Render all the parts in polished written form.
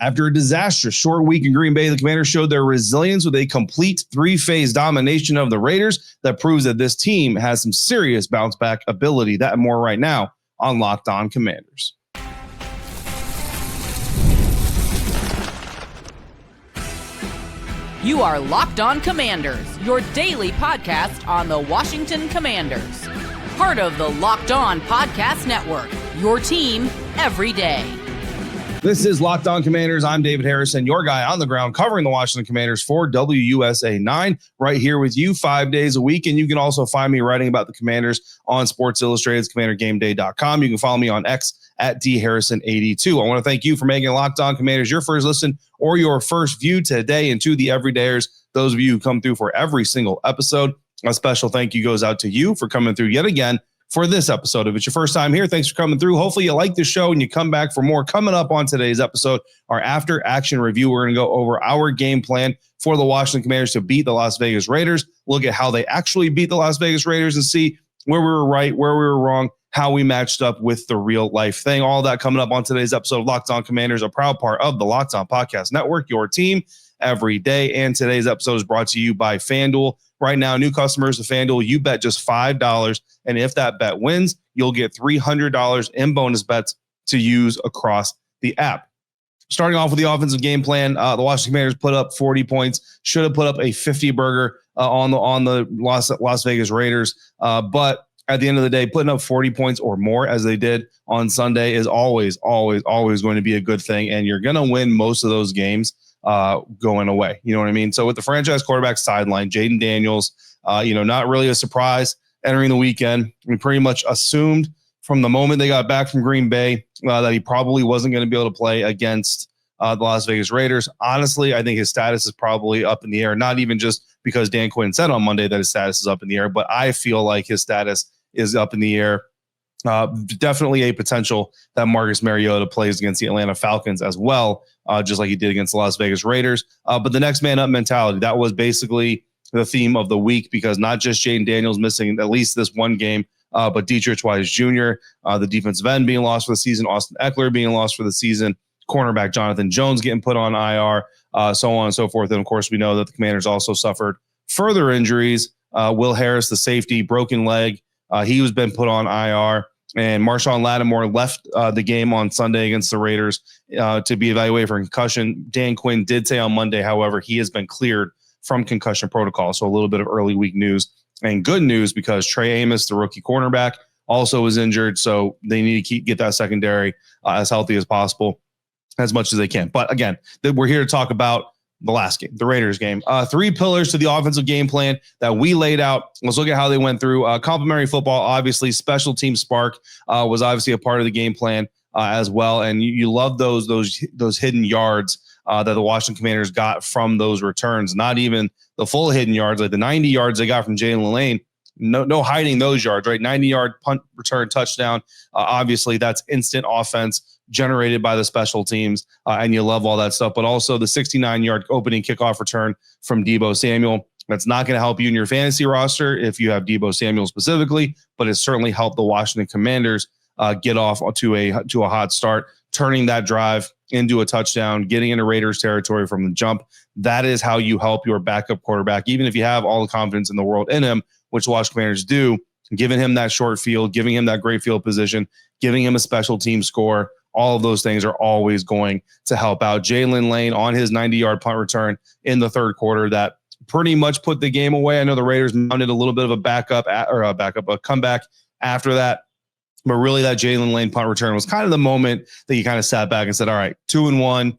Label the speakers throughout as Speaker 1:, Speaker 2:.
Speaker 1: After a disastrous short week in Green Bay, the Commanders showed their resilience with a complete three-phase domination of the Raiders that proves that this team has some serious bounce-back ability. That and more right now on Locked On Commanders.
Speaker 2: You are Locked On Commanders, your daily podcast on the Washington Commanders. Part of the Locked On Podcast Network, your team every day.
Speaker 1: This is Locked On Commanders. I'm David Harrison, your guy on the ground covering the Washington Commanders for WUSA 9, right here with you 5 days a week. And you can also find me writing about the Commanders on Sports Illustrated's CommanderGameDay.com. You can follow me on X at DHarrison82. I want to thank you for making Locked On Commanders your first listen or your first view today and to the everydayers, those of you who come through for every single episode. A special thank you goes out to you for coming through yet again for this episode. If it's your first time here, thanks for coming through. Hopefully you like the show and you come back for more. Coming up on today's episode, our after action review. We're going to go over our game plan for the Washington Commanders to beat the Las Vegas Raiders. Look at how they actually beat the Las Vegas Raiders and see where we were right, where we were wrong, how we matched up with the real life thing. All that coming up on today's episode of Locked On Commanders, a proud part of the Locked On Podcast Network, your team every day. And today's episode is brought to you by FanDuel. Right now, new customers to FanDuel, you bet just $5. And if that bet wins, you'll get $300 in bonus bets to use across the app. Starting off with the offensive game plan, the Washington Commanders put up 40 points, should have put up a 50-burger on the Las Vegas Raiders. But at the end of the day, putting up 40 points or more as they did on Sunday is always going to be a good thing. And you're going to win most of those games going away. You know what I mean? So with the franchise quarterback sideline, Jaden Daniels, not really a surprise entering the weekend. We pretty much assumed from the moment they got back from Green Bay that he probably wasn't going to be able to play against the Las Vegas Raiders. Honestly, I think his status is probably up in the air, not even just because Dan Quinn said on Monday that his status is up in the air, but I feel like his status is up in the air. Definitely a potential that Marcus Mariota plays against the Atlanta Falcons as well, just like he did against the Las Vegas Raiders. But the next man up mentality, that was basically the theme of the week, because not just Jaden Daniels missing at least this one game, but Dietrich Wise Jr., the defensive end being lost for the season, Austin Eckler being lost for the season, cornerback Jonathan Jones getting put on IR, so on and so forth. And of course, we know that the Commanders also suffered further injuries. Will Harris, the safety, broken leg. He was been put on IR. And Marshawn Lattimore left the game on Sunday against the Raiders to be evaluated for concussion. Dan Quinn did say on Monday, however, he has been cleared from concussion protocol. So a little bit of early week news and good news, because Trey Amos, the rookie cornerback, also was injured. So they need to get that secondary as healthy as possible, as much as they can. But again, we're here to talk about the last game, the Raiders game. 3 pillars to the offensive game plan that we laid out. Let's look at how they went through. Complementary football, obviously. Special team spark was obviously a part of the game plan as well. And you love those hidden yards that the Washington Commanders got from those returns. Not even the full hidden yards, like the 90 yards they got from Jalen Lane. No hiding those yards, right? 90-yard punt return touchdown. Obviously, that's instant offense generated by the special teams, and you love all that stuff. But also the 69-yard opening kickoff return from Deebo Samuel. That's not going to help you in your fantasy roster if you have Deebo Samuel specifically, but it certainly helped the Washington Commanders get off to a hot start, turning that drive into a touchdown, getting into Raiders territory from the jump. That is how you help your backup quarterback, even if you have all the confidence in the world in him, which Washington Commanders do, giving him that short field, giving him that great field position, giving him a special team score. All of those things are always going to help out. Jalen Lane on his 90-yard punt return in the third quarter that pretty much put the game away. I know the Raiders mounted a little bit of a comeback after that. But really, that Jalen Lane punt return was kind of the moment that you kind of sat back and said, all right, 2-1.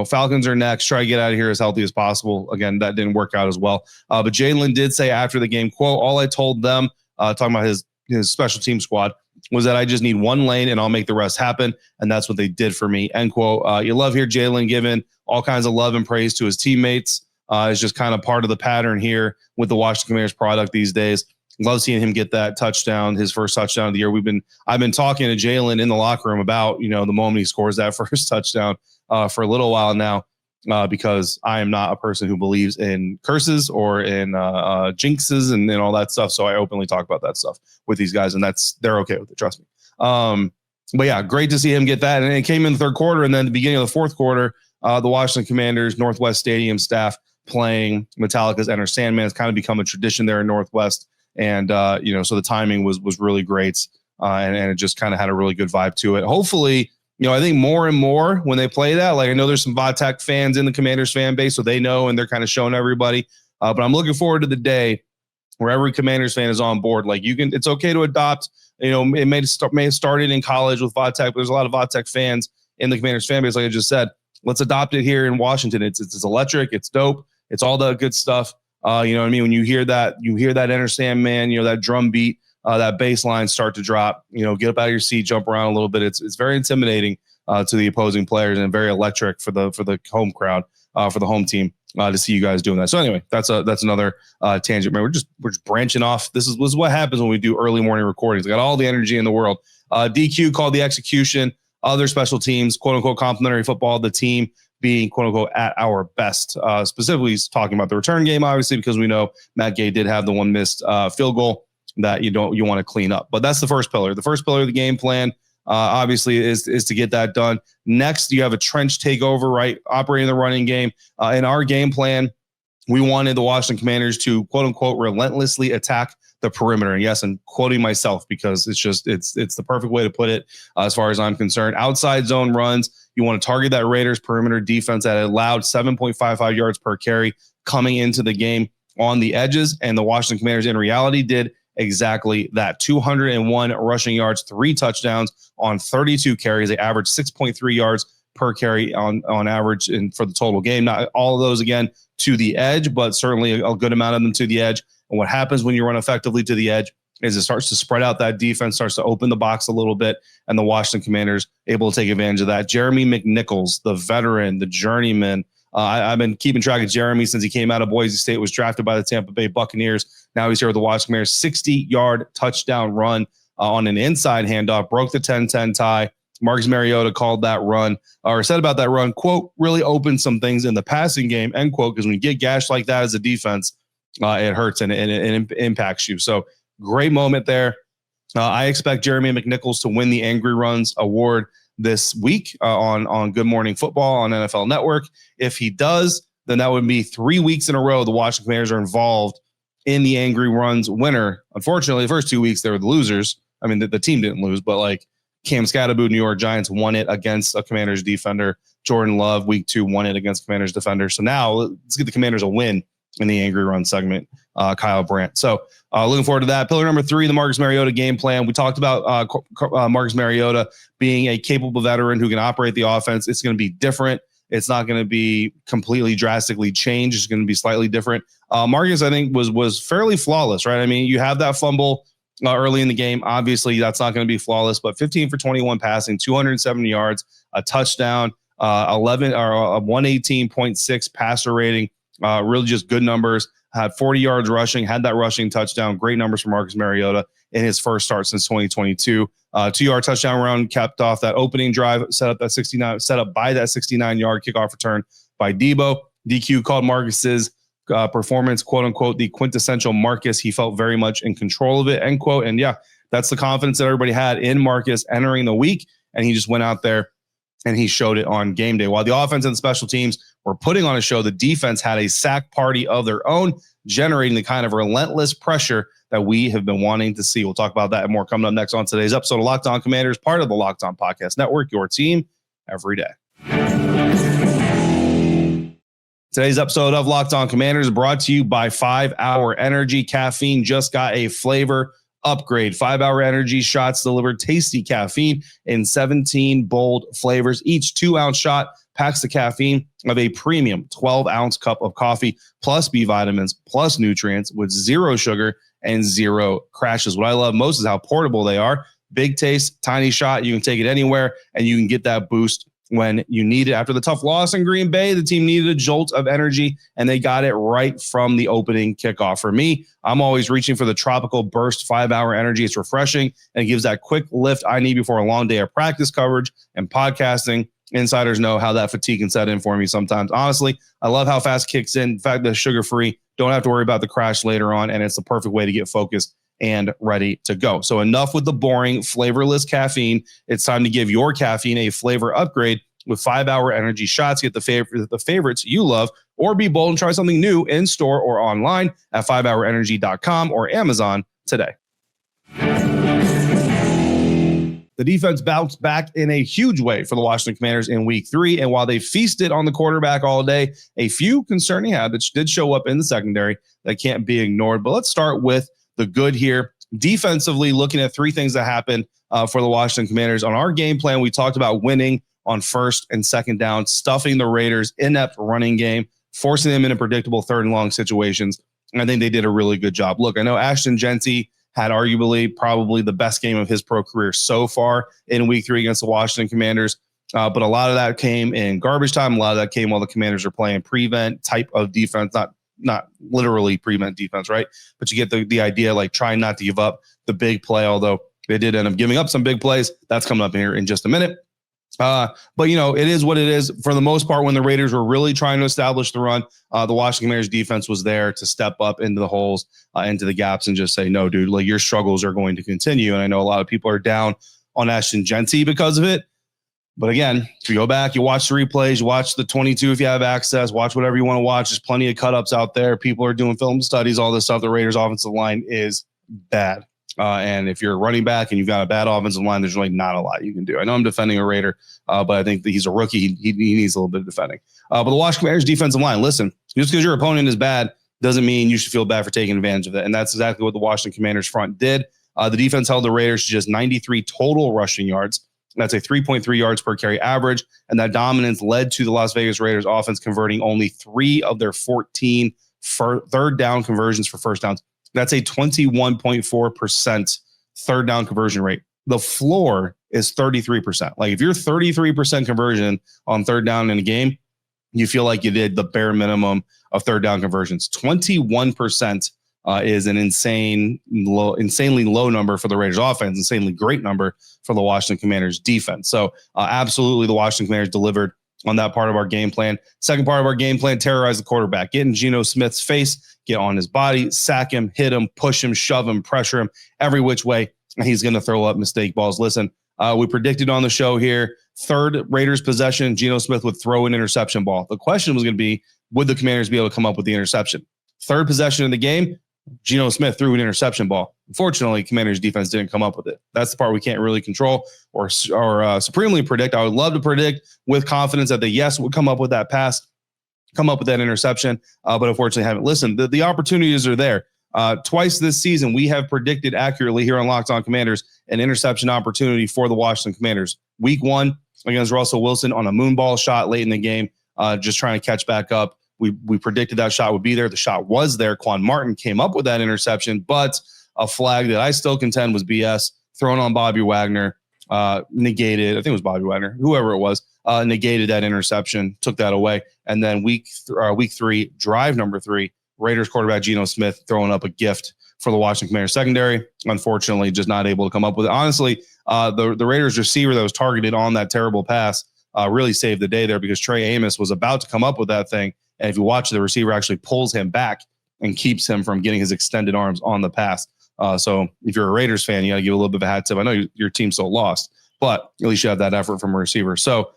Speaker 1: Falcons are next. Try to get out of here as healthy as possible. Again, that didn't work out as well. But Jalen did say after the game, quote, all I told them, talking about his special team squad, was that I just need one lane and I'll make the rest happen. And that's what they did for me, end quote. You love here Jalen giving all kinds of love and praise to his teammates. It's just kind of part of the pattern here with the Washington Commanders product these days. Love seeing him get that touchdown, his first touchdown of the year. I've been talking to Jalen in the locker room about, the moment he scores that first touchdown for a little while now, because I am not a person who believes in curses or in jinxes and all that stuff. So I openly talk about that stuff with these guys, and they're okay with it. Trust me. But yeah, great to see him get that. And it came in the third quarter. And then the beginning of the fourth quarter, the Washington Commanders, Northwest Stadium staff playing Metallica's Enter Sandman. It's kind of become a tradition there in Northwest. And, so the timing was really great. And it just kind of had a really good vibe to it. Hopefully, I think more and more when they play that, like I know there's some Vatek fans in the Commanders fan base, so they know and they're kind of showing everybody. But I'm looking forward to the day where every Commanders fan is on board. Like it's okay to adopt. It may have started in college with Vatek, but there's a lot of Vatek fans in the Commanders fan base. Like I just said, let's adopt it here in Washington. It's electric. It's dope. It's all the good stuff. You know what I mean? When you hear that Enter Sandman, that drum beat, that bass line start to drop, get up out of your seat, jump around a little bit. It's very intimidating to the opposing players and very electric for the home crowd, for the home team to see you guys doing that. So anyway, that's another tangent. Man, we're just branching off. This is what happens when we do early morning recordings. I got all the energy in the world. DQ called the execution. Other special teams, quote unquote, complimentary football. The team being quote unquote at our best. Specifically, he's talking about the return game, obviously, because we know Matt Gay did have the one missed field goal that you want to clean up. But that's the first pillar. The first pillar of the game plan, obviously, is to get that done. Next, you have a trench takeover, right? Operating the running game. In our game plan, we wanted the Washington Commanders to, quote unquote, relentlessly attack the perimeter. And yes, I'm quoting myself because it's the perfect way to put it as far as I'm concerned. Outside zone runs, you want to target that Raiders perimeter defense that allowed 7.55 yards per carry coming into the game on the edges. And the Washington Commanders in reality did exactly that. 201 rushing yards, 3 touchdowns on 32 carries. They averaged 6.3 yards per carry on average for the total game. Not all of those, again, to the edge, but certainly a good amount of them to the edge. And what happens when you run effectively to the edge is it starts to spread out that defense, starts to open the box a little bit, and the Washington Commanders able to take advantage of that. Jeremy McNichols, the veteran, the journeyman. I've been keeping track of Jeremy since he came out of Boise State, was drafted by the Tampa Bay Buccaneers. Now he's here with the Washington Commanders. 60-yard touchdown run on an inside handoff, broke the 10-10 tie. Marcus Mariota called that run, or said about that run, quote, really opened some things in the passing game, end quote, because when you get gashed like that as a defense, it hurts and it impacts you. So great moment there. I expect Jeremy McNichols to win the Angry Runs Award this week on Good Morning Football on NFL Network. If he does, then that would be 3 weeks in a row the Washington Commanders are involved in the Angry Runs winner. Unfortunately, the first 2 weeks they were the losers. I mean, the team didn't lose, but like Cam Scatterboot, New York Giants won it against a Commanders defender. Jordan Love, week 2, won it against Commanders defender. So now let's get the Commanders a win in the Angry Run segment, Kyle Brandt. So looking forward to that. Pillar number 3, the Marcus Mariota game plan. We talked about Marcus Mariota being a capable veteran who can operate the offense. It's going to be different. It's not going to be completely drastically changed. It's going to be slightly different. Marcus, I think, was fairly flawless, right? I mean, you have that fumble early in the game. Obviously, that's not going to be flawless, but 15 for 21 passing, 270 yards, a touchdown, 118.6 passer rating. Really just good numbers. Had 40 yards rushing, had that rushing touchdown. Great numbers for Marcus Mariota in his first start since 2022. 2-yard touchdown run capped off that opening drive, set up by that 69-yard kickoff return by Debo. DQ called Marcus's performance, quote unquote, the quintessential Marcus. He felt very much in control of it, end quote. And yeah, that's the confidence that everybody had in Marcus entering the week. And he just went out there and he showed it on game day. While the offense and special teams were putting on a show, the defense had a sack party of their own, generating the kind of relentless pressure that we have been wanting to see. We'll talk about that and more coming up next on today's episode of Locked On Commanders, part of the Locked On Podcast Network, your team every day. Today's episode of Locked On Commanders brought to you by 5-Hour Energy. Caffeine just got a flavor upgrade. 5-Hour Energy shots deliver tasty caffeine in 17 bold flavors. Each 2-ounce shot packs the caffeine of a premium 12-ounce cup of coffee, plus B vitamins, plus nutrients, with 0 sugar and 0 crashes. What I love most is how portable they are. Big taste, tiny shot. You can take it anywhere, and you can get that boost when you need it. After the tough loss in Green Bay, the team needed a jolt of energy, and they got it right from the opening kickoff. For me, I'm always reaching for the Tropical Burst 5-Hour Energy. It's refreshing, and it gives that quick lift I need before a long day of practice coverage and podcasting. Insiders know how that fatigue can set in for me sometimes. Honestly, I love how fast it kicks in. In fact, the sugar-free, don't have to worry about the crash later on, and it's the perfect way to get focused and ready to go. So enough with the boring, flavorless caffeine. It's time to give your caffeine a flavor upgrade with 5-Hour Energy shots. Get the favorites you love, or be bold and try something new in store or online at 5hourenergy.com or Amazon today. The defense bounced back in a huge way for the Washington Commanders in week 3. And while they feasted on the quarterback all day, a few concerning habits did show up in the secondary that can't be ignored. But let's start with the good here. Defensively, looking at 3 things that happened for the Washington Commanders. On our game plan, we talked about winning on first and second down, stuffing the Raiders' inept running game, forcing them into predictable third and long situations. And I think they did a really good job. Look, I know Ashton Genty had arguably probably the best game of his pro career so far in week 3 against the Washington Commanders. But a lot of that came in garbage time. A lot of that came while the Commanders are playing prevent type of defense, not literally prevent defense, right? But you get the idea, like trying not to give up the big play, although they did end up giving up some big plays. That's coming up here in just a minute. But, it is what it is. For the most part, when the Raiders were really trying to establish the run, the Washington Commanders defense was there to step up into the holes, into the gaps, and just say, no, dude, like your struggles are going to continue. And I know a lot of people are down on Ashton Genty because of it. But again, if you go back, you watch the replays, you watch the 22 if you have access, watch whatever you want to watch. There's plenty of cut-ups out there. People are doing film studies, all this stuff. The Raiders offensive line is bad. And if you're a running back and you've got a bad offensive line, there's really not a lot you can do. I know I'm defending a Raider, but I think that he's a rookie. He needs a little bit of defending. But the Washington Commanders defensive line, listen, just because your opponent is bad doesn't mean you should feel bad for taking advantage of it. And that's exactly what the Washington Commanders front did. The defense held the Raiders to just 93 total rushing yards. That's a 3.3 yards per carry average. And that dominance led to the Las Vegas Raiders offense converting only 3 of their 14 third down conversions for first downs. That's a 21.4% third down conversion rate. The floor is 33%. Like if you're 33% conversion on third down in a game, you feel like you did the bare minimum of third down conversions. 21% is an insanely low number for the Raiders offense, insanely great number for the Washington Commanders defense. So absolutely the Washington Commanders delivered on that part of our game plan. Second part of our game plan, terrorize the quarterback. Get in Geno Smith's face, get on his body, sack him, hit him, push him, shove him, pressure him every which way. And he's going to throw up mistake balls. Listen, we predicted on the show here, third Raiders possession, Geno Smith would throw an interception ball. The question was going to be, would the Commanders be able to come up with the interception? Third possession of the game, Geno Smith threw an interception ball. Unfortunately, Commanders defense didn't come up with it. That's the part we can't really control or supremely predict. I would love to predict with confidence that the would come up with that pass, come up with that interception, but unfortunately haven't. Listen, the opportunities are there. Twice this season, we have predicted accurately here on Locked On Commanders an interception opportunity for the Washington Commanders. Week 1 against Russell Wilson on a moonball shot late in the game, just trying to catch back up. We predicted that shot would be there. The shot was there. Quan Martin came up with that interception, but a flag that I still contend was BS, thrown on Bobby Wagner, negated. I think it was Bobby Wagner, whoever it was, negated that interception, took that away. And then week 3, drive number 3, Raiders quarterback Geno Smith throwing up a gift for the Washington Commanders secondary. Unfortunately, just not able to come up with it. Honestly, the Raiders receiver that was targeted on that terrible pass really saved the day there, because Trey Amos was about to come up with that thing. And if you watch, the receiver actually pulls him back and keeps him from getting his extended arms on the pass. So if you're a Raiders fan, you got to give a little bit of a hat tip. I know your team still lost, but at least you have that effort from a receiver. So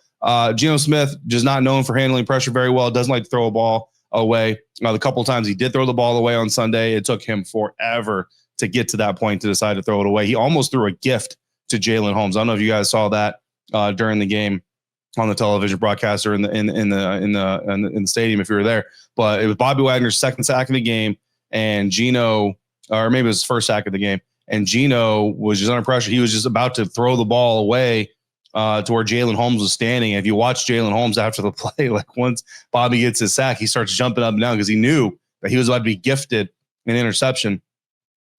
Speaker 1: Geno Smith, just not known for handling pressure very well, doesn't like to throw a ball away. The couple of times he did throw the ball away on Sunday, it took him forever to get to that point to decide to throw it away. He almost threw a gift to Jalen Holmes. I don't know if you guys saw that during the game on the television broadcast or in the stadium if you were there. But it was Bobby Wagner's second sack of the game, and Geno, or maybe it was his first sack of the game, and Geno was just under pressure. He was just about to throw the ball away to where Jalen Holmes was standing. And if you watch Jalen Holmes after the play, like once Bobby gets his sack, he starts jumping up and down because he knew that he was about to be gifted an interception.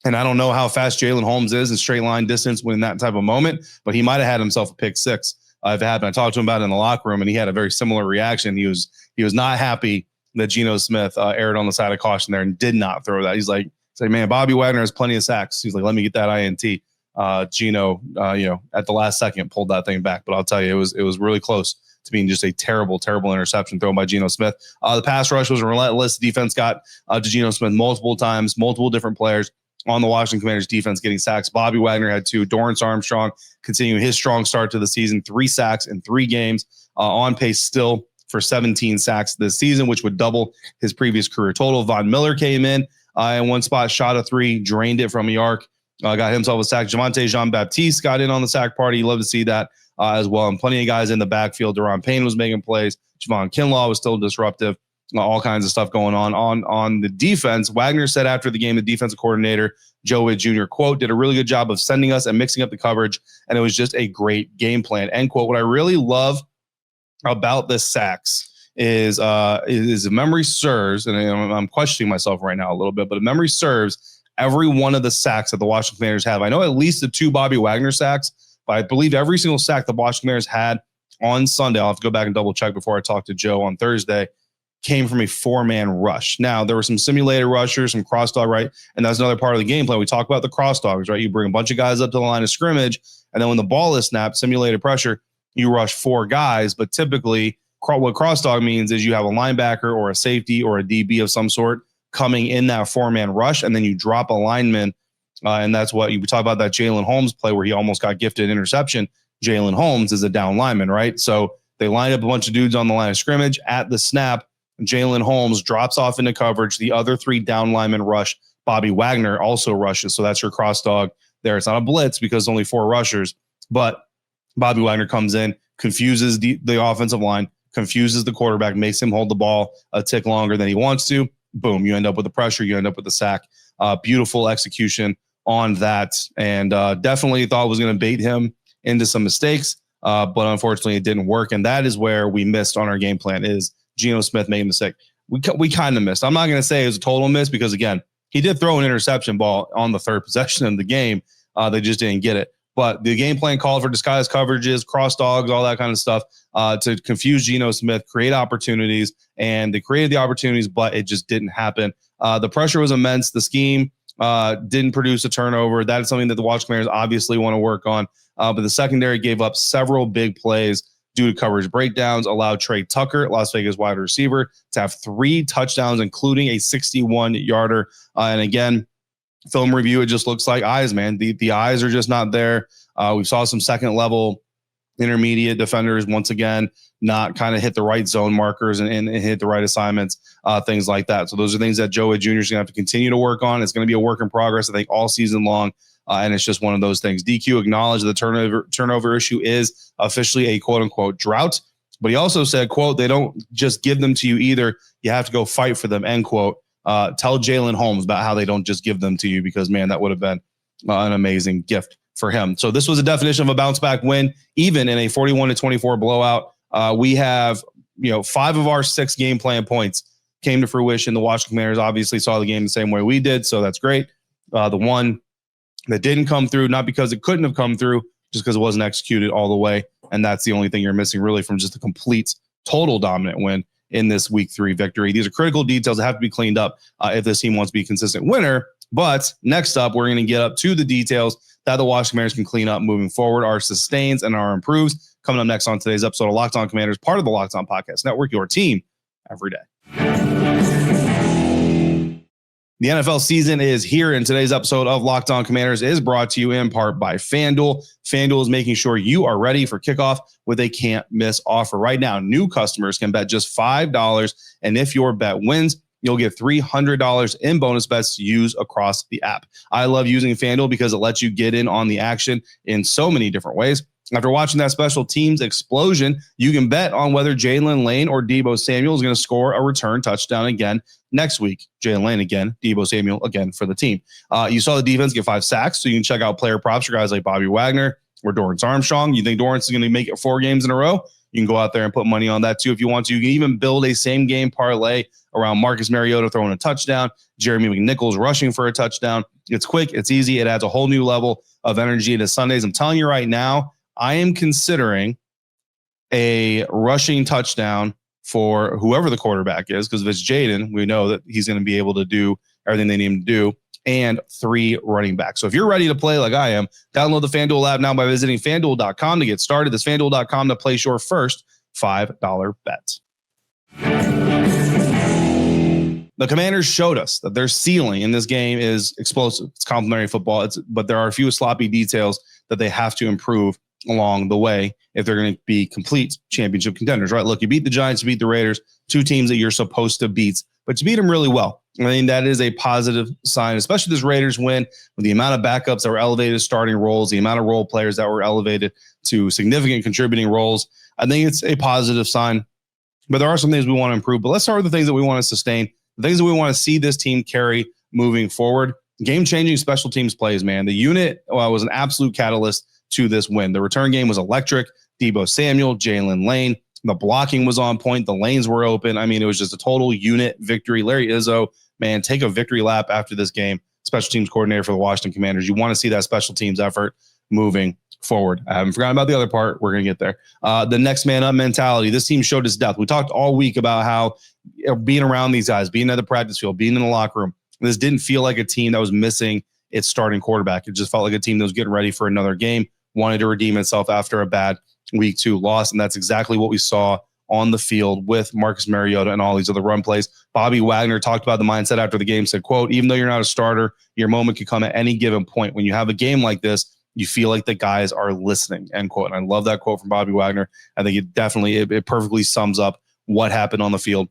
Speaker 1: And I don't know how fast Jalen Holmes is in straight line distance when in that type of moment, but he might have had himself a pick 6. If it happened. I talked to him about it in the locker room, and he had a very similar reaction. He was not happy that Geno Smith erred on the side of caution there and did not throw that. He's like, man, Bobby Wagner has plenty of sacks. He's like, let me get that INT. Geno, at the last second pulled that thing back. But I'll tell you, it was really close to being just a terrible, terrible interception thrown by Geno Smith. The pass rush was relentless. Defense got to Geno Smith multiple times, multiple different players. on the Washington Commanders defense getting sacks. Bobby Wagner had 2. Dorrance Armstrong continuing his strong start to the season, 3 sacks in 3 games, on pace still for 17 sacks this season, which would double his previous career total. Von Miller came in one spot, shot a 3, drained it from the arc, got himself a sack. Javonte Jean-Baptiste got in on the sack party. You love to see that as well. And plenty of guys in the backfield. Deron Payne was making plays. Javon Kinlaw was still disruptive. All kinds of stuff going on the defense. Wagner said after the game, the defensive coordinator, Joe Witt Jr., quote, did a really good job of sending us and mixing up the coverage, and it was just a great game plan, end quote. What I really love about the sacks is if memory serves, and I'm questioning myself right now a little bit, but if memory serves, every one of the sacks that the Washington Commanders have, I know at least the 2 Bobby Wagner sacks, but I believe every single sack the Washington Commanders had on Sunday, I'll have to go back and double check before I talk to Joe on Thursday, came from a 4-man rush. Now, there were some simulated rushers, some cross dog, right? And that's another part of the game plan. We talk about the cross dogs, right? You bring a bunch of guys up to the line of scrimmage, and then when the ball is snapped, simulated pressure, you rush 4 guys. But typically, what cross dog means is you have a linebacker or a safety or a DB of some sort coming in that 4-man rush, and then you drop a lineman. And that's what you talk about, that Jalen Holmes play where he almost got gifted interception. Jalen Holmes is a down lineman, right? So they line up a bunch of dudes on the line of scrimmage at the snap. Jalen Holmes drops off into coverage. The other 3 down linemen rush. Bobby Wagner also rushes. So that's your cross dog there. It's not a blitz because only 4 rushers, but Bobby Wagner comes in, confuses the offensive line, confuses the quarterback, makes him hold the ball a tick longer than he wants to. Boom, you end up with the pressure. You end up with the sack. Beautiful execution on that. And definitely thought it was going to bait him into some mistakes, but unfortunately it didn't work. And that is where we missed on our game plan, is Geno Smith made a mistake. We kind of missed. I'm not going to say it was a total miss because, again, he did throw an interception ball on the 3rd possession of the game. They just didn't get it. But the game plan called for disguised coverages, cross dogs, all that kind of stuff to confuse Geno Smith, create opportunities, and they created the opportunities, but it just didn't happen. The pressure was immense. The scheme didn't produce a turnover. That is something that the Washington Commanders obviously want to work on. But the secondary gave up several big plays due to coverage breakdowns, allowed Trey Tucker, Las Vegas wide receiver, to have 3 touchdowns, including a 61-yarder. And again, film review, it just looks like eyes, man. The eyes are just not there. We saw some second-level intermediate defenders, once again, not kind of hit the right zone markers and hit the right assignments, things like that. So those are things that Joe Witt Jr. is going to have to continue to work on. It's going to be a work in progress, I think, all season long. And it's just one of those things. DQ acknowledged the turnover issue is officially a quote-unquote drought. But he also said, quote, they don't just give them to you either. You have to go fight for them, end quote. Tell Jalen Holmes about how they don't just give them to you because, man, that would have been an amazing gift for him. So this was a definition of a bounce-back win, even in a 41-24 blowout. We have, 5 of our 6 game plan points came to fruition. The Washington Commanders obviously saw the game the same way we did, so that's great. The one that didn't come through, not because it couldn't have come through, just because it wasn't executed all the way. And that's the only thing you're missing really from just a complete, total dominant win in this week 3 victory. These are critical details that have to be cleaned up if this team wants to be a consistent winner. But next up, we're going to get up to the details that the Washington Commanders can clean up moving forward, our sustains and our improves. Coming up next on today's episode of Locked On Commanders, part of the Locked On Podcast Network, your team every day. The NFL season is here, and today's episode of Locked On Commanders is brought to you in part by FanDuel. FanDuel is making sure you are ready for kickoff with a can't-miss offer. Right now, new customers can bet just $5, and if your bet wins, you'll get $300 in bonus bets to use across the app. I love using FanDuel because it lets you get in on the action in so many different ways. After watching that special teams explosion, you can bet on whether Jalen Lane or Deebo Samuel is going to score a return touchdown again next week. Jalen Lane again, Deebo Samuel again for the team. You saw the defense get 5 sacks, so you can check out player props for guys like Bobby Wagner or Dorrance Armstrong. You think Dorrance is going to make it 4 games in a row? You can go out there and put money on that too if you want to. You can even build a same-game parlay around Marcus Mariota throwing a touchdown, Jeremy McNichols rushing for a touchdown. It's quick, it's easy, it adds a whole new level of energy to Sundays. I'm telling you right now, I am considering a rushing touchdown for whoever the quarterback is, because if it's Jaden, we know that he's going to be able to do everything they need him to do, and 3 running backs. So if you're ready to play like I am, download the FanDuel app now by visiting FanDuel.com to get started. That's FanDuel.com to place your first $5 bet. The Commanders showed us that their ceiling in this game is explosive. It's complimentary football. But there are a few sloppy details that they have to improve along the way if they're going to be complete championship contenders, right? Look, you beat the Giants, you beat the Raiders, two teams that you're supposed to beat, but you beat them really well. I mean, that is a positive sign, especially this Raiders win with the amount of backups that were elevated to starting roles, the amount of role players that were elevated to significant contributing roles. I think it's a positive sign, but there are some things we want to improve. But let's start with the things that we want to sustain, the things that we want to see this team carry moving forward. Game-changing special teams plays, man. The unit was an absolute catalyst to this win. The return game was electric. Deebo Samuel, Jalen Lane. The blocking was on point. The lanes were open. I mean, it was just a total unit victory. Larry Izzo, man, take a victory lap after this game. Special teams coordinator for the Washington Commanders. You want to see that special teams effort moving forward. I haven't forgotten about the other part. We're going to get there. The next man up mentality. This team showed its depth. We talked all week about how being around these guys, being at the practice field, being in the locker room, this didn't feel like a team that was missing its starting quarterback. It just felt like a team that was getting ready for another game, wanted to redeem itself after a bad week 2 loss. And that's exactly what we saw on the field with Marcus Mariota and all these other run plays. Bobby Wagner talked about the mindset after the game, said, quote, even though you're not a starter, your moment could come at any given point. When you have a game like this, you feel like the guys are listening, end quote. And I love that quote from Bobby Wagner. I think it perfectly sums up what happened on the field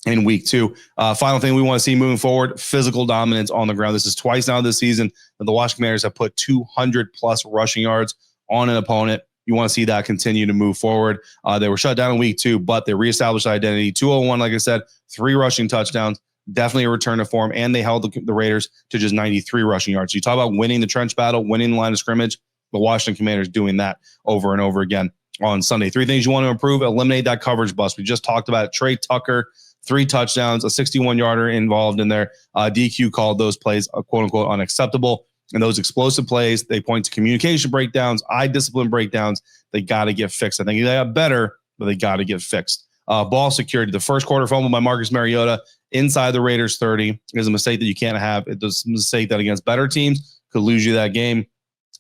Speaker 1: in week 2. Final thing we want to see moving forward, physical dominance on the ground. This is twice now this season that the Washington Commanders have put 200 plus rushing yards on an opponent. You want to see that continue to move forward. They were shut down in week 2, but they reestablished identity. 201, like I said, 3 rushing touchdowns, definitely a return to form, and they held the Raiders to just 93 rushing yards. So you talk about winning the trench battle, winning the line of scrimmage, the Washington Commanders doing that over and over again on Sunday. 3 things you want to improve: eliminate that coverage bust. We just talked about it. Trey Tucker, 3 touchdowns, a 61-yarder involved in there. DQ called those plays quote-unquote unacceptable. And those explosive plays, they point to communication breakdowns, eye discipline breakdowns. They got to get fixed. I think they got better, but they got to get fixed. Ball security. The first quarter fumble by Marcus Mariota inside the Raiders 30 is a mistake that you can't have. It's a mistake that against better teams could lose you that game.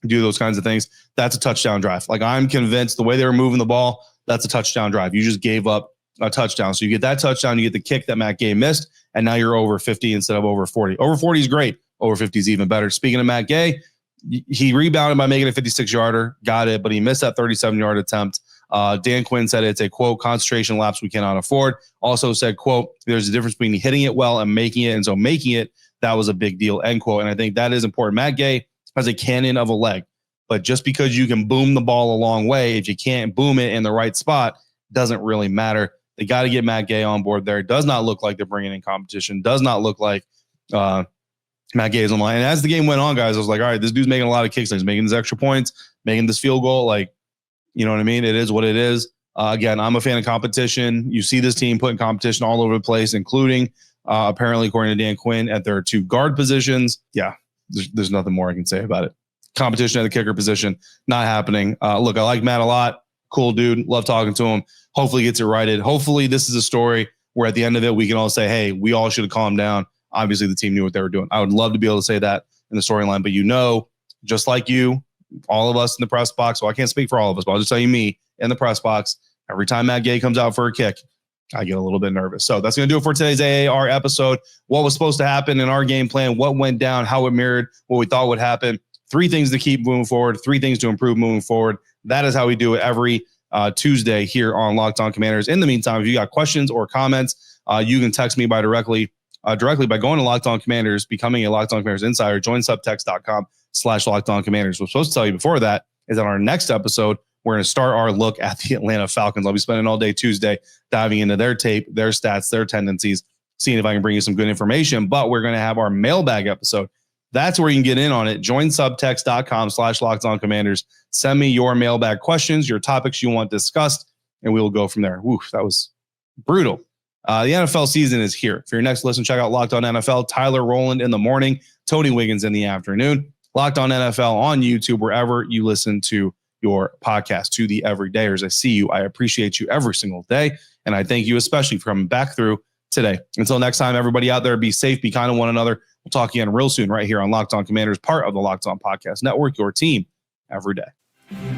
Speaker 1: Do those kinds of things. That's a touchdown drive. Like, I'm convinced the way they were moving the ball, that's a touchdown drive. You just gave up a touchdown. So you get that touchdown, you get the kick that Matt Gay missed, and now you're over 50 instead of over 40. Over 40 is great. Over 50 is even better. Speaking of Matt Gay, he rebounded by making a 56-yarder, got it, but he missed that 37-yard attempt. Dan Quinn said it's a, quote, concentration lapse we cannot afford. Also said, quote, there's a difference between hitting it well and making it, and so making it, that was a big deal, end quote. And I think that is important. Matt Gay has a cannon of a leg, but just because you can boom the ball a long way, if you can't boom it in the right spot, doesn't really matter. They got to get Matt Gay on board there. It does not look like they're bringing in competition. Does not look like Matt Gay is on the line. And as the game went on, guys, I was like, all right, this dude's making a lot of kicks. He's making these extra points, making this field goal. Like, you know what I mean? It is what it is. Again, I'm a fan of competition. You see this team putting competition all over the place, including apparently, according to Dan Quinn, at their 2 guard positions. Yeah, there's nothing more I can say about it. Competition at the kicker position, not happening. Look, I like Matt a lot. Cool dude. Love talking to him. Hopefully gets it righted. Hopefully this is a story where at the end of it, we can all say, hey, we all should have calmed down. Obviously, the team knew what they were doing. I would love to be able to say that in the storyline, but just like you, all of us in the press box, well, I can't speak for all of us, but I'll just tell you, me in the press box, every time Matt Gay comes out for a kick, I get a little bit nervous. So that's going to do it for today's AAR episode. What was supposed to happen in our game plan, what went down, how it mirrored what we thought would happen. 3 things to keep moving forward, 3 things to improve moving forward. That is how we do it every Tuesday here on Locked On Commanders. In the meantime, if you got questions or comments, you can text me directly by going to Locked On Commanders, becoming a Locked On Commanders insider. Join subtext.com/Locked On Commanders. What I'm supposed to tell you before that is on our next episode, we're going to start our look at the Atlanta Falcons. I'll be spending all day Tuesday diving into their tape, their stats, their tendencies, seeing if I can bring you some good information. But we're going to have our mailbag episode. That's where you can get in on it. Join subtext.com/Locked On Commanders. Send me your mailbag questions, your topics you want discussed, and we will go from there. Woo, that was brutal. The NFL season is here. For your next listen, check out Locked On NFL. Tyler Rowland in the morning, Tony Wiggins in the afternoon. Locked On NFL on YouTube, wherever you listen to your podcast. To the everydayers, I see you. I appreciate you every single day. And I thank you especially for coming back through today. Until next time, everybody out there, be safe, be kind to one another. We'll talk again real soon right here on Locked On Commanders, part of the Locked On Podcast Network, your team every day.